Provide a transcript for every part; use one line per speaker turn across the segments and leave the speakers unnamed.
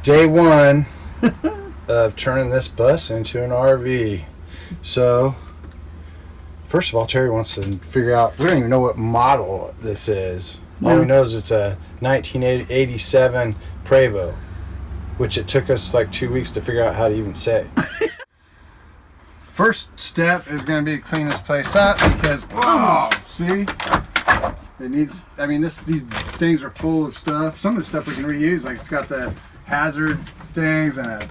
day one of turning this bus into an RV. So, first of all, Terry wants to figure out, we don't even know what model this is. All we know is it's a 1987 Prevost, which it took us like 2 weeks to figure out how to even say. First step is going to be to clean this place up because, whoa, see? It needs, I mean, these things are full of stuff. Some of the stuff we can reuse, like it's got the hazard things and a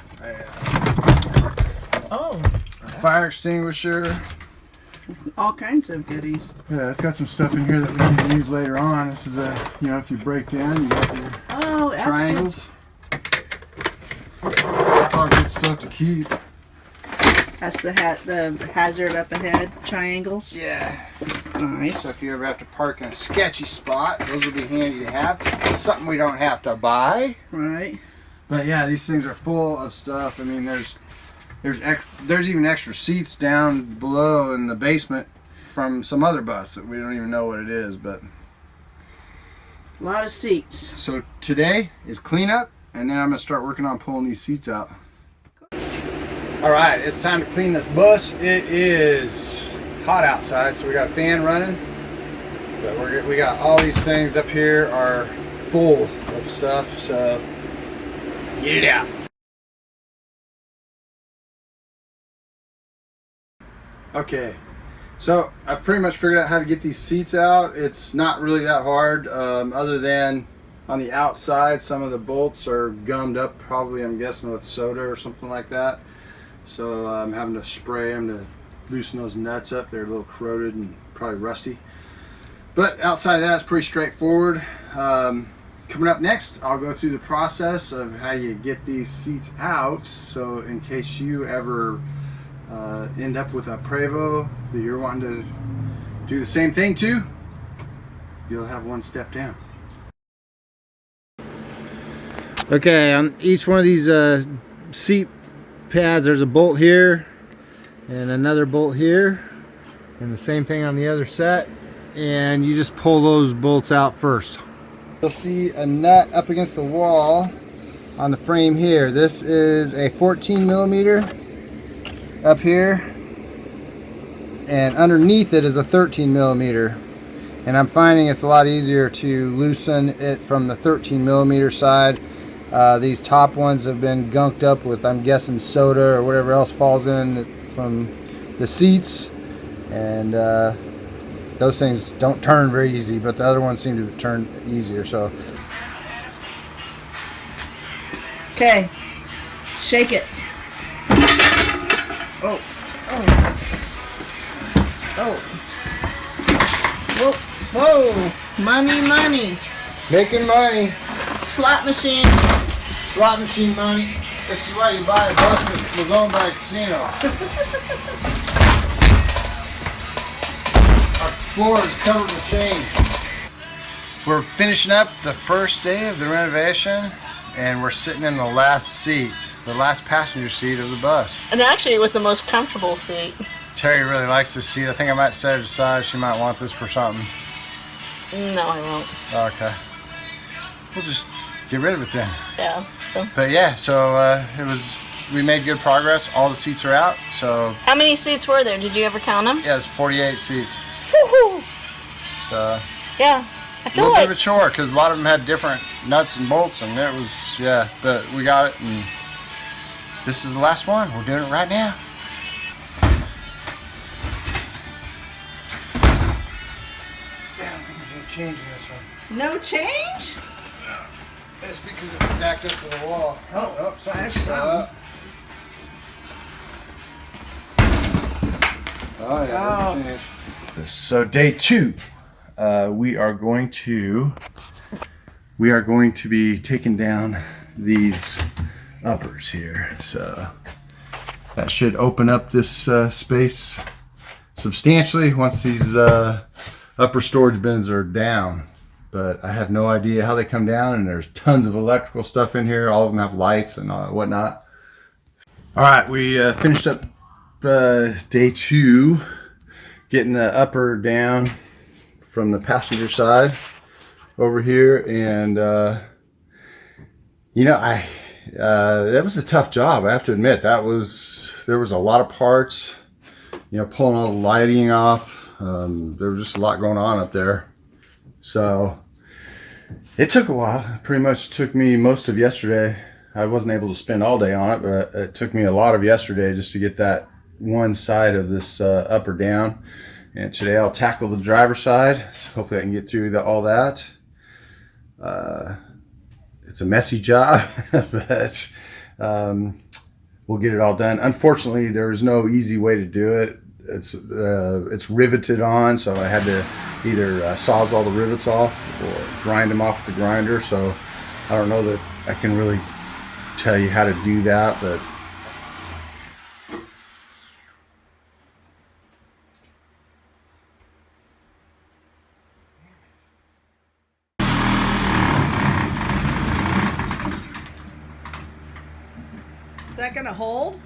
fire extinguisher.
All kinds of goodies.
Yeah, it's got some stuff in here that we can use later on. This is a, you know, if you break down, you got your triangles. That's all good stuff to keep.
That's the hazard up ahead triangles.
Yeah.
Nice.
So if you ever have to park in a sketchy spot, those would be handy to have. Something we don't have to buy.
Right.
But yeah, these things are full of stuff. I mean, there's even extra seats down below in the basement from some other bus that we don't even know what it is. But
a lot of seats.
So today is cleanup, and then I'm gonna start working on pulling these seats out. All right, it's time to clean this bus. It is hot outside, so we got a fan running. But we got all these things up here are full of stuff, so get it out. Okay, so I've pretty much figured out how to get these seats out. It's not really that hard, other than on the outside, some of the bolts are gummed up, probably I'm guessing with soda or something like that. So I'm having to spray them to loosen those nuts up. They're a little corroded and probably rusty. But outside of that, it's pretty straightforward. Coming up next, I'll go through the process of how you get these seats out. So in case you ever end up with a Prevost that you're wanting to do the same thing to, you'll have one step down. Okay, on each one of these seat pads, there's a bolt here and another bolt here, and the same thing on the other set, and you just pull those bolts out first. You'll see a nut up against the wall on the frame here. This is a 14 millimeter up here, and underneath it is a 13 millimeter, and I'm finding it's a lot easier to loosen it from the 13 millimeter side. These top ones have been gunked up with, I'm guessing, soda or whatever else falls in from the seats, and those things don't turn very easy, but the other ones seem to turn easier. So
okay, shake it. Oh, whoa, whoa, money,
making money.
Slot machine money.
This is why you buy a bus that was owned by a casino. Our floor is covered with change. We're finishing up the first day of the renovation, and we're sitting in the last seat, the last passenger seat of the bus.
And actually it was the most comfortable seat.
Terry really likes this seat. I think I might set it aside. She might want this for something.
No, I won't.
Okay. We'll just get rid of it then.
Yeah. So.
But yeah, so we made good progress. All the seats are out. So.
How many seats were there? Did you ever count them?
Yeah, it's 48 seats.
Woohoo!
So.
Yeah, I feel
a little
like
bit of a chore because a lot of them had different nuts and bolts, and it was, yeah. But we got it, and this is the last one. We're doing it right now. Yeah, I don't think there's any change in this one.
no change?
That's because it was backed up to the wall. Oh, something's up. Oh, yeah. Oh. So day 2, we are going to be taking down these uppers here. So that should open up this space substantially once these upper storage bins are down. But I have no idea how they come down, and there's tons of electrical stuff in here. All of them have lights and whatnot. All right, we finished up day 2, getting the upper down from the passenger side over here, and you know, That was a tough job, I have to admit. There was a lot of parts, you know, pulling all the lighting off. There was just a lot going on up there. So it took a while. It pretty much took me most of yesterday. I wasn't able to spend all day on it, but it took me a lot of yesterday just to get that one side of this up or down. And today I'll tackle the driver's side. So hopefully I can get through all that. It's a messy job, but we'll get it all done. Unfortunately, there is no easy way to do it. It's riveted on, so I had to either saws all the rivets off or grind them off with the grinder. So I don't know that I can really tell you how to do that, but
Is that gonna hold?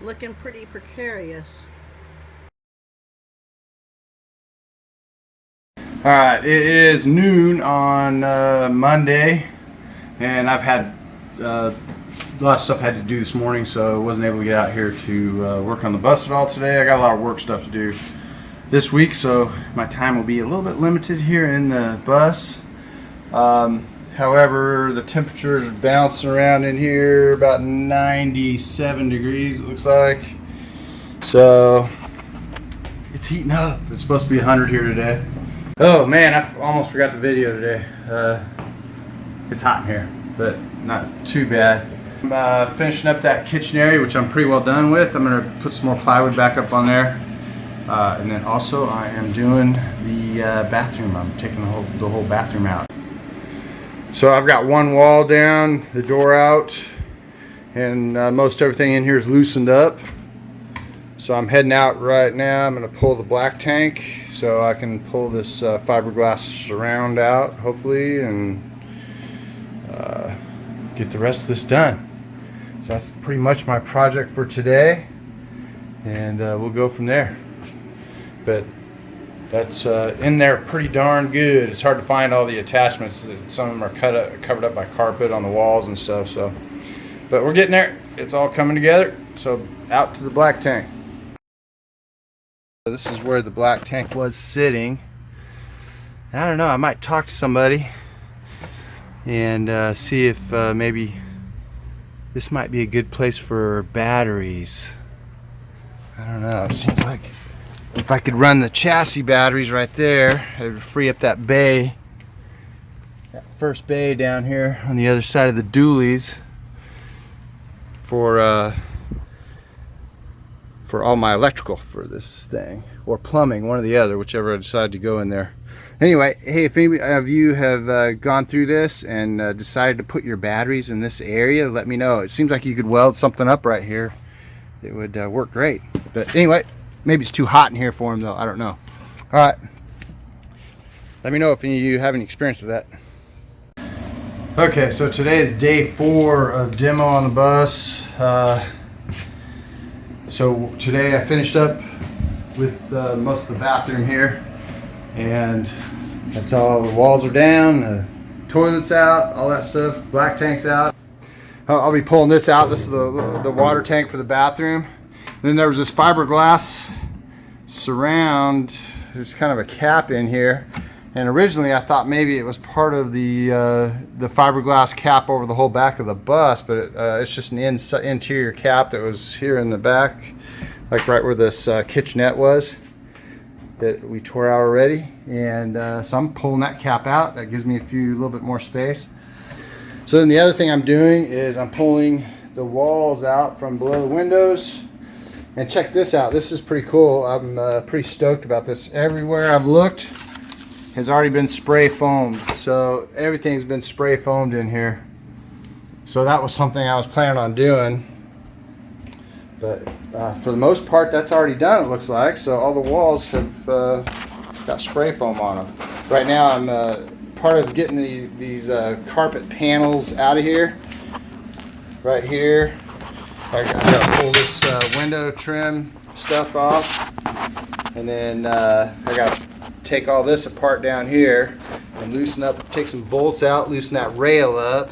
Looking pretty precarious.
all right, it is noon on Monday, and I've had a lot of stuff I had to do this morning, so I wasn't able to get out here to work on the bus at all today. I got a lot of work stuff to do this week, so my time will be a little bit limited here in the bus. However, the temperature is bouncing around in here about 97 degrees, it looks like. So it's heating up. It's supposed to be 100 here today. Oh man, I almost forgot the video today. It's hot in here, but not too bad. I'm finishing up that kitchen area, which I'm pretty well done with. I'm gonna put some more plywood back up on there. And then also I am doing the bathroom. I'm taking the whole bathroom out. So I've got one wall down, the door out, and most everything in here is loosened up. So I'm heading out right now. I'm going to pull the black tank so I can pull this fiberglass surround out, hopefully, and get the rest of this done. So that's pretty much my project for today, and we'll go from there. But that's in there pretty darn good. It's hard to find all the attachments. Some of them are covered up by carpet on the walls and stuff. So, but we're getting there. It's all coming together. So out to the black tank. This is where the black tank was sitting. I don't know. I might talk to somebody and see if maybe this might be a good place for batteries. I don't know. It seems like if I could run the chassis batteries right there, it would free up that bay, that first bay down here on the other side of the dualies for all my electrical for this thing, or plumbing, one or the other, whichever I decide to go in there. Anyway, hey, if any of you have gone through this and decided to put your batteries in this area, let me know. It seems like you could weld something up right here. It would work great. But anyway, maybe it's too hot in here for him though. I don't know. All right. Let me know if any of you have any experience with that. Okay, so today is day 4 of demo on the bus. So today I finished up with most of the bathroom here, and that's all. The walls are down, the toilet's out, all that stuff. Black tank's out. I'll be pulling this out. This is the water tank for the bathroom. Then there was this fiberglass surround. There's kind of a cap in here, and originally I thought maybe it was part of the fiberglass cap over the whole back of the bus, but it's just an interior cap that was here in the back, like right where this kitchenette was that we tore out already. And so I'm pulling that cap out. That gives me a little bit more space. So then the other thing I'm doing is I'm pulling the walls out from below the windows. And check this out. This is pretty cool. I'm pretty stoked about this. Everywhere I've looked has already been spray foamed. So everything's been spray foamed in here. So that was something I was planning on doing. But for the most part, that's already done, it looks like. So all the walls have got spray foam on them. Right now, I'm part of getting these carpet panels out of here. Right here. I gotta pull this window trim stuff off, and then I gotta take all this apart down here and loosen up, take some bolts out, loosen that rail up,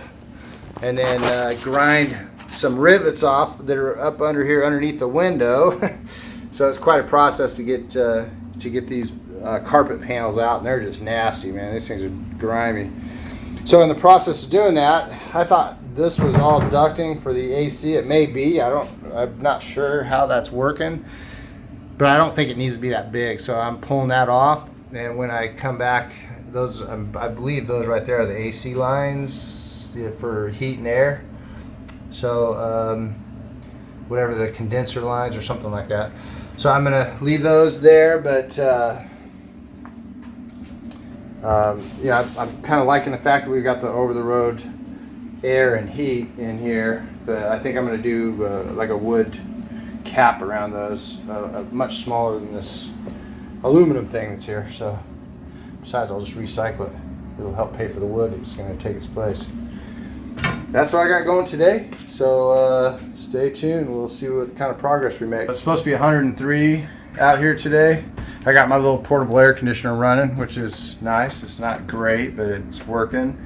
and then grind some rivets off that are up under here underneath the window. So it's quite a process to get these carpet panels out, and they're just nasty, man. These things are grimy. So in the process of doing that, I thought this was all ducting for the AC. It may be. I'm not sure how that's working, but I don't think it needs to be that big. So I'm pulling that off, and when I come back, those I believe those right there are the AC lines for heat and air. So whatever, the condenser lines or something like that. So I'm gonna leave those there, but yeah, I'm kind of liking the fact that we've got the over-the-road air and heat in here, but I think I'm gonna do like a wood cap around those, much smaller than this aluminum thing that's here. So besides, I'll just recycle it. It'll help pay for the wood. It's gonna take its place. That's what I got going today, so stay tuned. We'll see what kind of progress we make. It's supposed to be 103 out here today. I got my little portable air conditioner running, which is nice. It's not great, but it's working.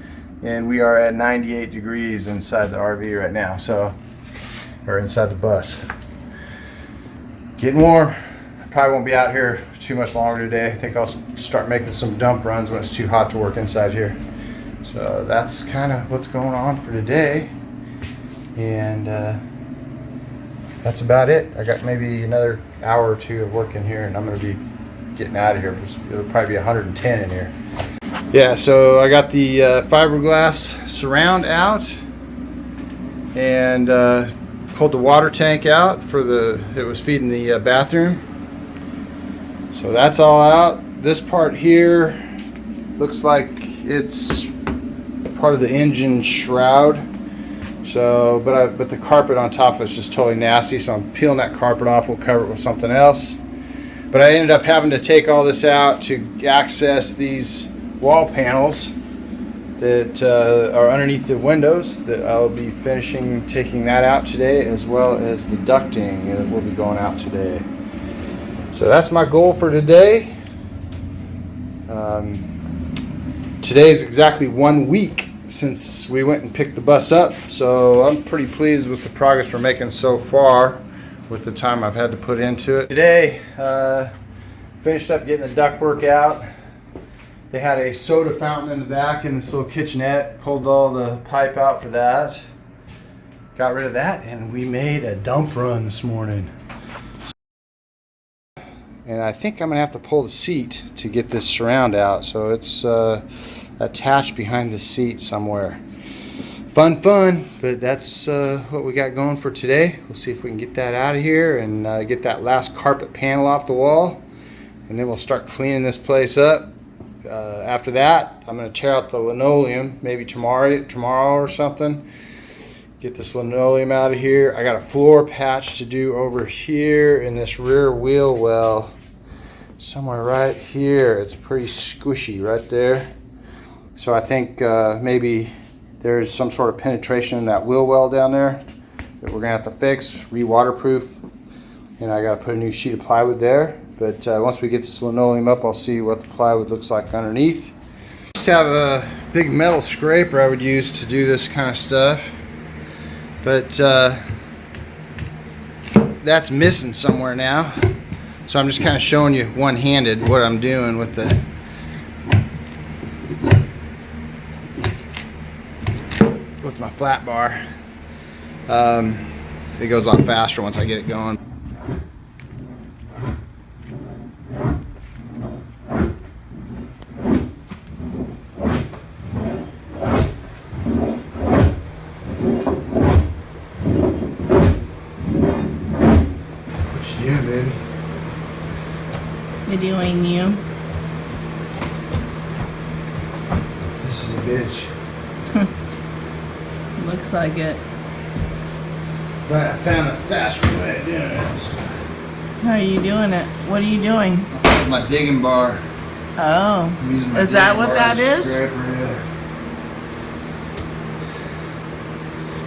And we are at 98 degrees inside the RV right now, or inside the bus. Getting warm. I probably won't be out here too much longer today. I think I'll start making some dump runs when it's too hot to work inside here. So that's kind of what's going on for today, and that's about it. I got maybe another hour or two of work in here, and I'm going to be getting out of here. It'll probably be 110 in here. Yeah, so I got the fiberglass surround out, and pulled the water tank out it was feeding the bathroom. So that's all out. This part here looks like it's part of the engine shroud. So, but the carpet on top of it's just totally nasty. So I'm peeling that carpet off. We'll cover it with something else. But I ended up having to take all this out to access these wall panels that are underneath the windows. That I'll be finishing taking that out today, as well as the ducting that will be going out today. So that's my goal for today. Today is exactly 1 week since we went and picked the bus up, so I'm pretty pleased with the progress we're making so far with the time I've had to put into it. Today, finished up getting the ductwork out. They had a soda fountain in the back in this little kitchenette, pulled all the pipe out for that, got rid of that, and we made a dump run this morning. And I think I'm gonna have to pull the seat to get this surround out, so it's attached behind the seat somewhere. Fun, but that's what we got going for today. We'll see if we can get that out of here and get that last carpet panel off the wall, and then we'll start cleaning this place up. After that, I'm going to tear out the linoleum, maybe tomorrow or something. Get this linoleum out of here. I got a floor patch to do over here in this rear wheel well, somewhere right here. It's pretty squishy right there. So I think maybe there's some sort of penetration in that wheel well down there that we're gonna have to fix, re-waterproof, and I gotta put a new sheet of plywood there. But once we get this linoleum up, I'll see what the plywood looks like underneath. Just have a big metal scraper I would use to do this kind of stuff, but that's missing somewhere now. So I'm just kind of showing you one-handed what I'm doing with my flat bar. It goes on faster once I get it going. What you doing, baby?
Videoing you.
This is a bitch.
Looks like it.
But I found a faster way of doing it.
How are you doing it? What are you doing?
My digging bar.
Oh.
I'm using my
Is that
digging
what
bar
that
as a
is?
scraper, yeah.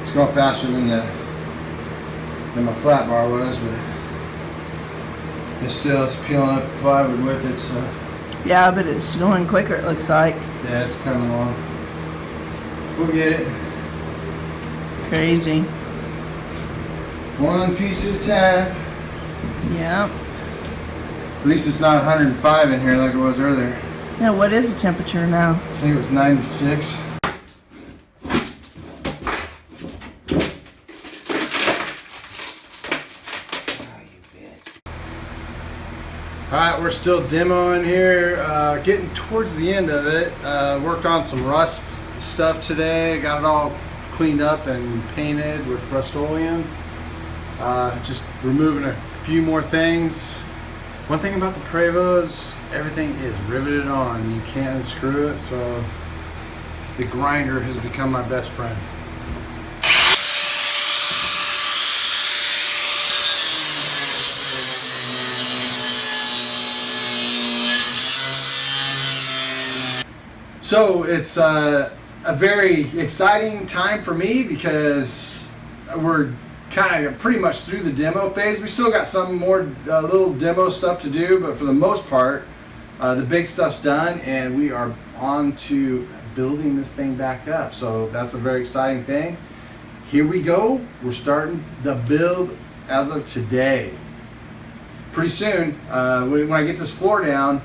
It's going faster than the than my flat bar was, but it's peeling up plywood with it, so
Yeah, but it's going quicker, it looks like.
yeah, it's coming along. We'll get it.
Crazy.
One piece at a time.
Yeah.
At least it's not 105 in here like it was earlier.
Yeah, what is the temperature now?
I think it was 96. Alright, we're still demoing here, getting towards the end of it. Worked on some rust stuff today, got it all cleaned up and painted with Rust-Oleum. Just removing a few more things. One thing about the Prevost, everything is riveted on. You can't unscrew it, so the grinder has become my best friend. So it's a very exciting time for me because we're kind of pretty much through the demo phase. We still got some more little demo stuff to do, but for the most part, the big stuff's done and we are on to building this thing back up. So that's a very exciting thing. Here we go. We're starting the build as of today. Pretty soon, when I get this floor down,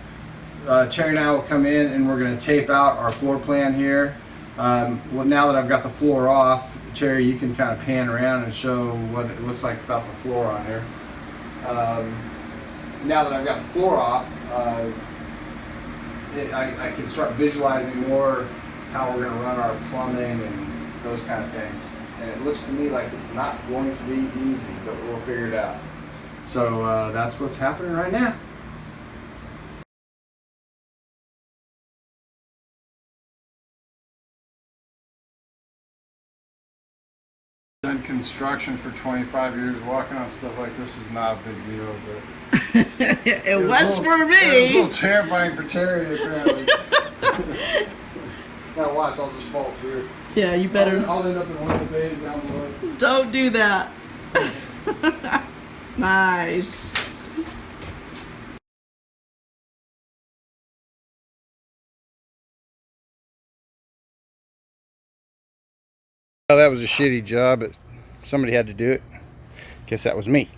Terry and I will come in and we're going to tape out our floor plan here. Well, now that I've got the floor off, Terry, you can kind of pan around and show what it looks like without the floor on here. Now that I've got the floor off, I can start visualizing more how we're going to run our plumbing and those kind of things. And it looks to me like it's not going to be easy, but we'll figure it out. So that's what's happening right now. Done construction for 25 years. Walking on stuff like this is not a big deal, but
It was for
It was a little
me.
terrifying for Terry, apparently. Now watch, I'll just fall through.
Yeah, you better.
I'll end up in one of the bays down below.
Don't do that. Nice.
Well, that was a shitty job, but somebody had to do it. Guess that was me.